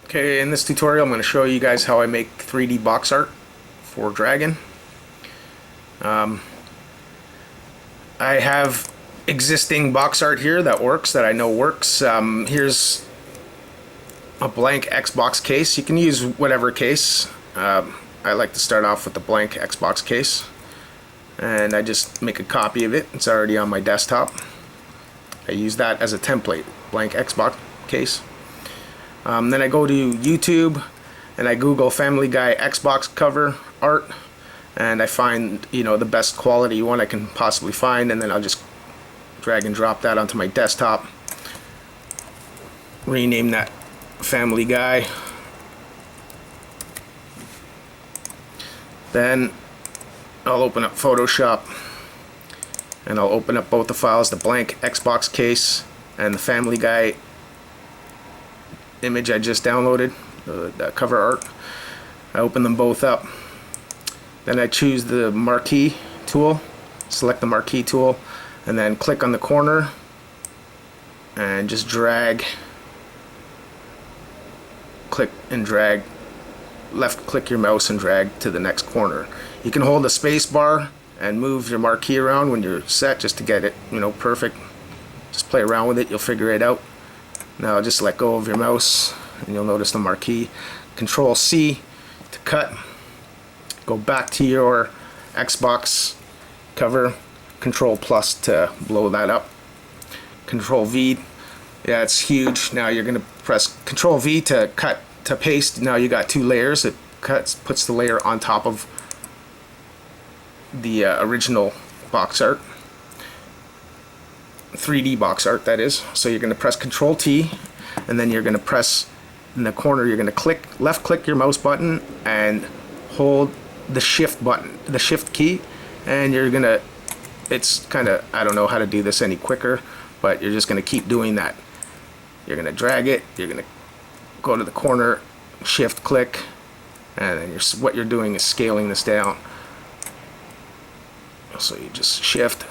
Okay, in this tutorial I'm going to show you guys how I make 3D box art for Dragon. I have existing box art here that works, that I know works. Here's a blank Xbox case. You can use whatever case. I like to start off with the blank Xbox case. And I just make a copy of it. It's already on my desktop. I use that as a template, blank Xbox case. Then I go to YouTube and I Google Family Guy Xbox cover art, and I find, the best quality one I can possibly find, and then I'll just drag and drop that onto my desktop. Rename that Family Guy. Then I'll open up Photoshop and I'll open up both the files, the blank Xbox case and the Family Guy image I just downloaded, the cover art. I open them both up. Then I choose the marquee tool, select the marquee tool, and then click on the corner and just drag, click and drag, left click your mouse and drag to the next corner. You can hold the space bar and move your marquee around when you're set, just to get it, perfect. Just play around with it, you'll figure it out. Now just let go of your mouse and you'll notice the marquee. Control C to cut. Go back to your Xbox cover. Control plus to blow that up. Control V. Yeah, it's huge. Now you're going to press Control V to cut, to paste. Now you got two layers. It puts the layer on top of the original box art. 3D box art, that is. So you're going to press Control T, and then you're going to press in the corner, you're going to left click your mouse button and hold the shift button, the shift key, and you're going to, it's kind of, I don't know how to do this any quicker, but you're just going to keep doing that. You're going to drag it, you're going to go to the corner, shift click, and then what you're doing is scaling this down. So you just shift,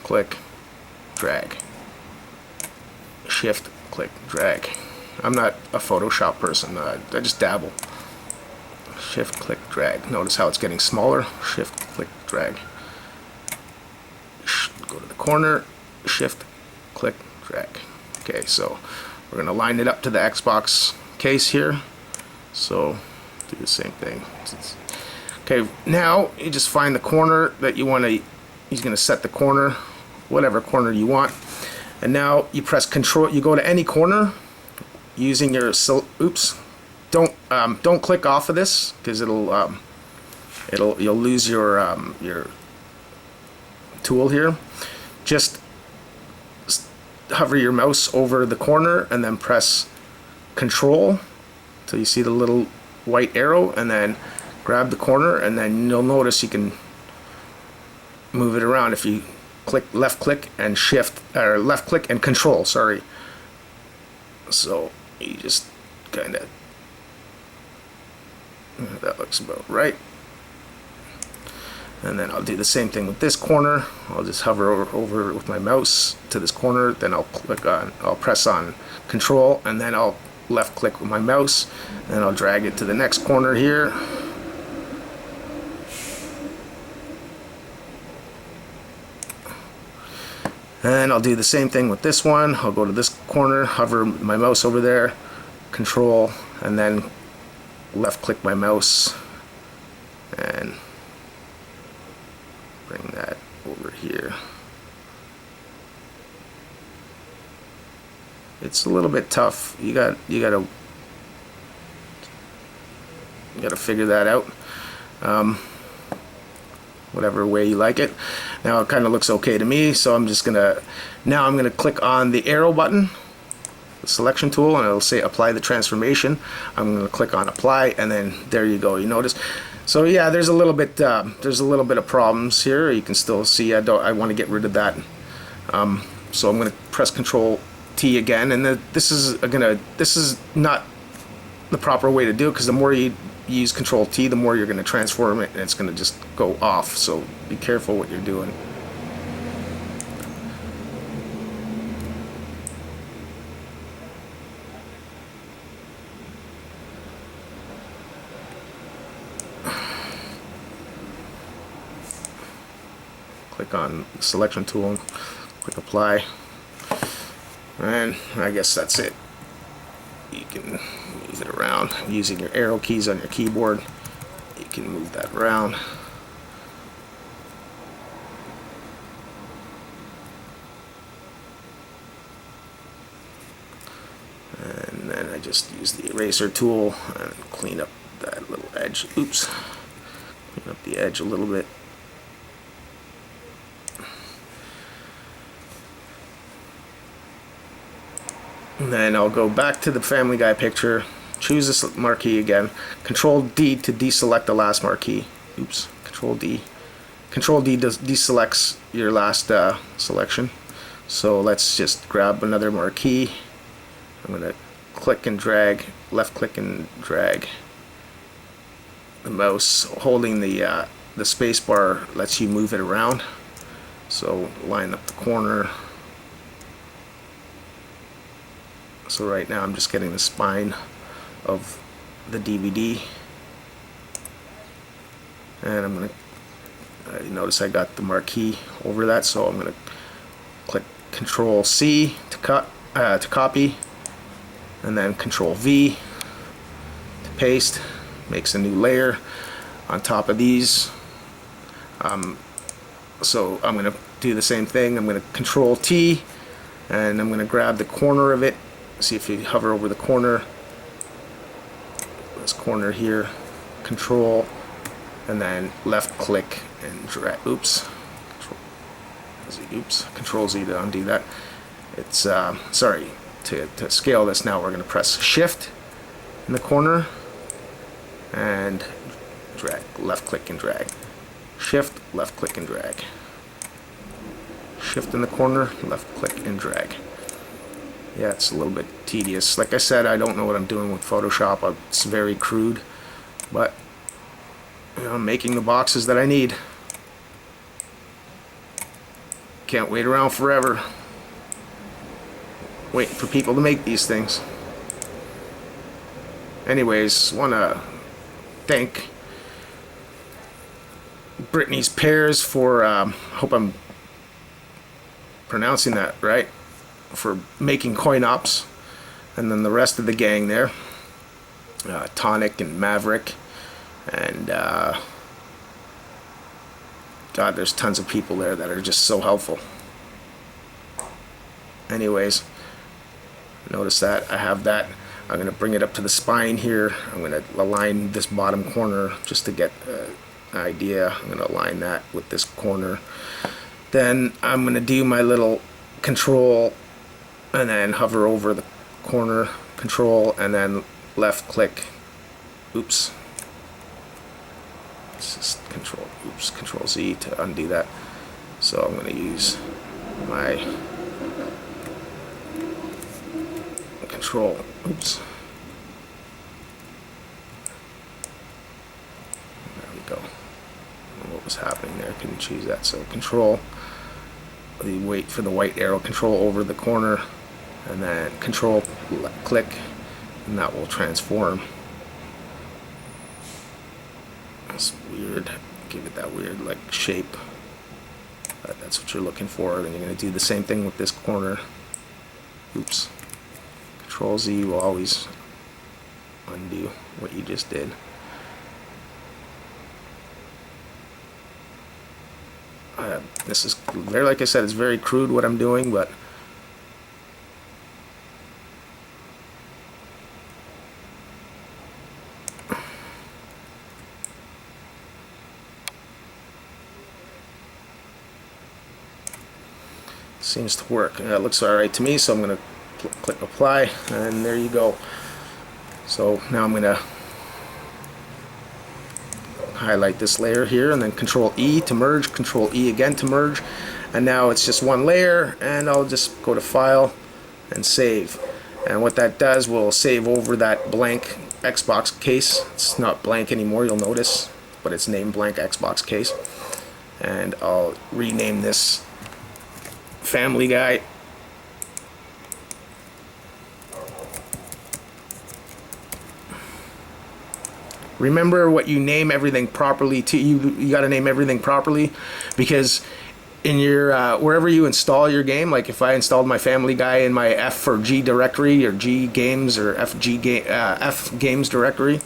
click, drag, shift, click, drag. I'm not a Photoshop person, I just dabble. Shift, click, drag. Notice how it's getting smaller. Shift, click, drag. Go to the corner, shift, click, drag. Okay, so we're going to line it up to the Xbox case here. So do the same thing. Okay, now you just find the corner that you want to, he's going to set the corner, whatever corner you want, and now you press Control, you go to any corner using your, don't click off of this, because you'll lose your tool here. Just hover your mouse over the corner and then press Control till you see the little white arrow, and then grab the corner, and then you'll notice you can move it around if you left click and shift, or left click and Control, sorry. So you just kind of, that looks about right. And then I'll do the same thing with this corner. I'll just hover over with my mouse to this corner, then I'll press on Control, and then I'll left click with my mouse, and I'll drag it to the next corner here. And I'll do the same thing with this one. I'll go to this corner, hover my mouse over there, Control, and then left click my mouse and bring that over here. It's a little bit tough. You gotta figure that out. Whatever way you like it. Now it kind of looks okay to me, so I'm gonna click on the arrow button, the selection tool, and it'll say apply the transformation. I'm gonna click on apply, and then there you go. You notice. So yeah, there's a little bit of problems here. You can still see I want to get rid of that. So I'm gonna press Control T again, and this is not the proper way to do it, because the more you use Control T, the more you're going to transform it, and it's going to just go off. So be careful what you're doing. click on the selection tool, click apply, and I guess that's it. You can move it around using your arrow keys on your keyboard. You can move that around. And then I just use the eraser tool and clean up that little edge. Oops. Clean up the edge a little bit. And then I'll go back to the Family Guy picture, choose this marquee again, Control D to deselect the last marquee. Oops, Control D. Control D deselects your last selection. So let's just grab another marquee. I'm going to click and drag, left click and drag the mouse. Holding the space bar lets you move it around. So line up the corner. So right now I'm just getting the spine of the DVD. And I'm going to notice I got the marquee over that, so I'm going to click Control C to copy, and then Control V to paste. Makes a new layer on top of these. So I'm going to do the same thing. I'm going to Control T, and I'm going to grab the corner of it. See if you hover over the corner, this corner here, Control, and then left click and drag. Oops. Control Z to undo that. It's sorry. To scale this now, we're going to press Shift in the corner and drag, left click and drag. Shift, left click and drag. Shift in the corner, left click and drag. Yeah, it's a little bit tedious. Like I said, I don't know what I'm doing with Photoshop. It's very crude, but you know, I'm making the boxes that I need. Can't wait around forever waiting for people to make these things. Anyways, want to thank Brittany's Pears for, hope I'm pronouncing that right, for making coin ops, and then the rest of the gang there, Tonic and Maverick, and God, there's tons of people there that are just so helpful. Anyways, notice that I have that. I'm going to bring it up to the spine here. I'm going to align this bottom corner just to get an idea. I'm going to align that with this corner. Then I'm going to do my little Control and then hover over the corner, Control, and then left click. Oops. It's just Control Z to undo that. So I'm going to use my Control. Oops. There we go. What was happening there? Couldn't choose that. So Control. Wait for the white arrow. Control over the corner, and then Control click, and that will transform. That's weird. Give it that weird like shape. But that's what you're looking for. Then you're going to do the same thing with this corner. Oops. Control Z will always undo what you just did. This is very, like I said, it's very crude what I'm doing, but seems to work. It looks alright to me, so I'm going to click apply, and there you go. So now I'm going to highlight this layer here, and then Control E to merge, Control E again to merge, and now it's just one layer, and I'll just go to File and Save. And what that does will save over that blank Xbox case. It's not blank anymore, you'll notice, but it's named blank Xbox case. And I'll rename this Family Guy. Remember what you name everything properly to. You got to name everything properly, because in your wherever you install your game, like if I installed my Family Guy in my F or G directory or G games or F games directory,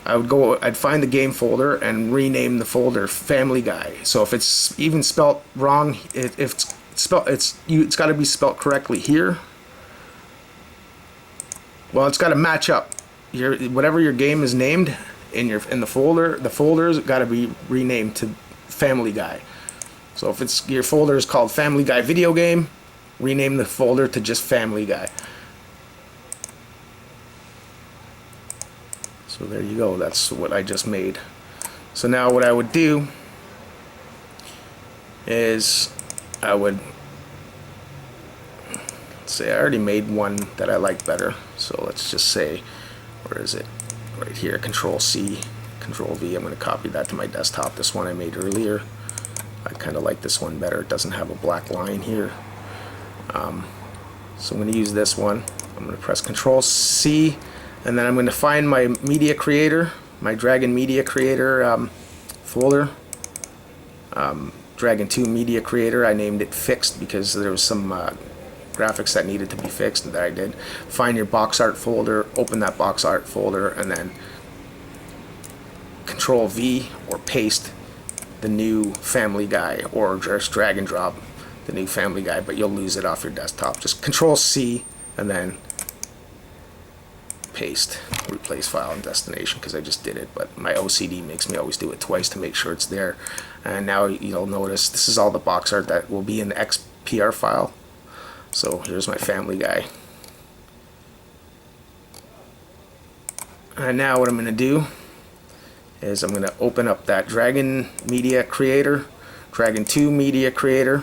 I'd find the game folder and rename the folder Family Guy. So if it's even spelt wrong, if it's got to be spelt correctly here. Well, it's got to match up. Whatever your game is named in the folder's got to be renamed to Family Guy. So if your folder is called Family Guy Video Game, rename the folder to just Family Guy. So there you go. That's what I just made. So now what I would do is let's say I already made one that I like better. So let's just say, where is it? Right here, Control C, Control V. I'm going to copy that to my desktop. This one I made earlier. I kind of like this one better. It doesn't have a black line here. So I'm going to use this one. I'm going to press Control C, and then I'm going to find my media creator, my Dragon Media Creator folder. Dragon 2 Media Creator. I named it Fixed because there was some graphics that needed to be fixed that I did. Find your box art folder, open that box art folder, and then Control V or paste the new Family Guy, or just drag and drop the new Family Guy, but you'll lose it off your desktop. Just Control C and then paste, replace file and destination, because I just did it, but my OCD makes me always do it twice to make sure it's there. And now you'll notice this is all the box art that will be in the XPR file. So here's my Family Guy. And now what I'm going to do is I'm going to open up that Dragon Media Creator, Dragon 2 Media Creator,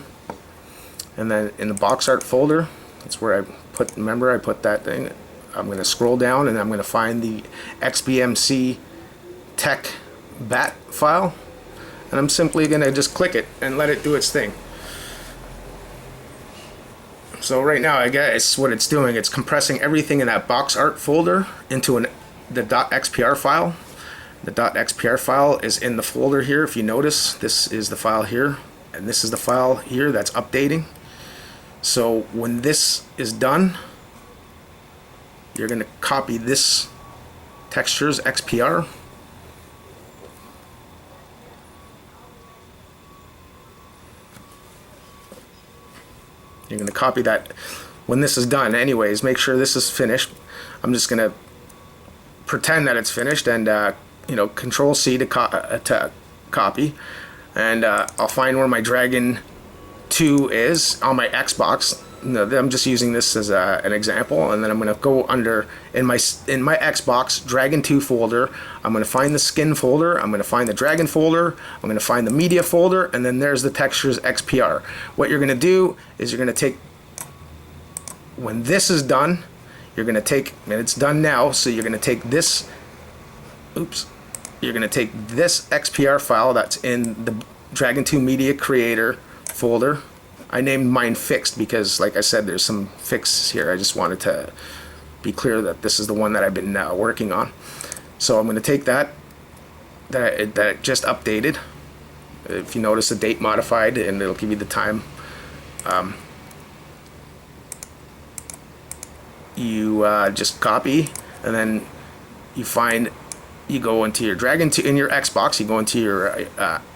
and then in the box art folder, that's where I put, remember I put that thing, I'm going to scroll down and I'm going to find the XBMC Tech BAT file, and I'm simply going to just click it and let it do its thing. So right now I guess what it's doing, it's compressing everything in that box art folder into the .xpr file. The .xpr file is in the folder here. If you notice, this is the file here, and this is the file here that's updating. So when this is done, you're going to copy this textures XPR. You're going to copy that when this is done. Anyways, make sure this is finished. I'm just going to pretend that it's finished and Control C to copy, and I'll find where my Dragon 2 is on my Xbox. I'm just using this as an example, and then I'm going to go under in my Xbox Dragon 2 folder. I'm going to find the skin folder. I'm going to find the Dragon folder. I'm going to find the media folder, and then there's the textures XPR. What you're going to do is you're going to take, when this is done, you're going to take, and it's done now, so you're going to take this. You're going to take this XPR file that's in the Dragon 2 Media Creator folder. I named mine Fixed because, like I said, there's some fixes here. I just wanted to be clear that this is the one that I've been working on. So I'm going to take that just updated. If you notice, the date modified, and it'll give you the time. You just copy, and then you go into your Dragon 2 in your Xbox. You go into your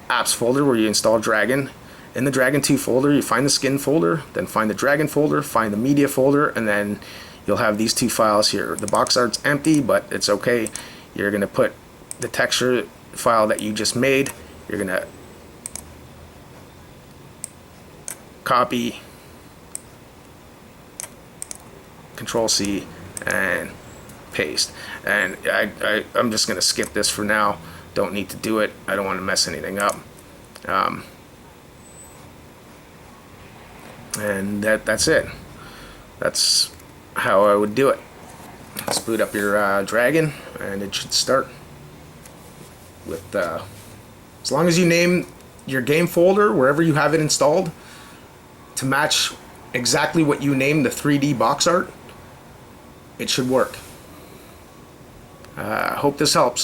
apps folder where you install Dragon. In the Dragon 2 folder, you find the skin folder, then find the Dragon folder, find the media folder, and then you'll have these two files here. The box art's empty, but it's okay. You're going to put the texture file that you just made, you're going to copy, Control C, and paste. And I'm just going to skip this for now. Don't need to do it. I don't want to mess anything up. And that's it. That's how I would do it. Let's boot up your Dragon, and it should start with as long as you name your game folder wherever you have it installed to match exactly what you named the 3D box art, it should work. I hope this helps.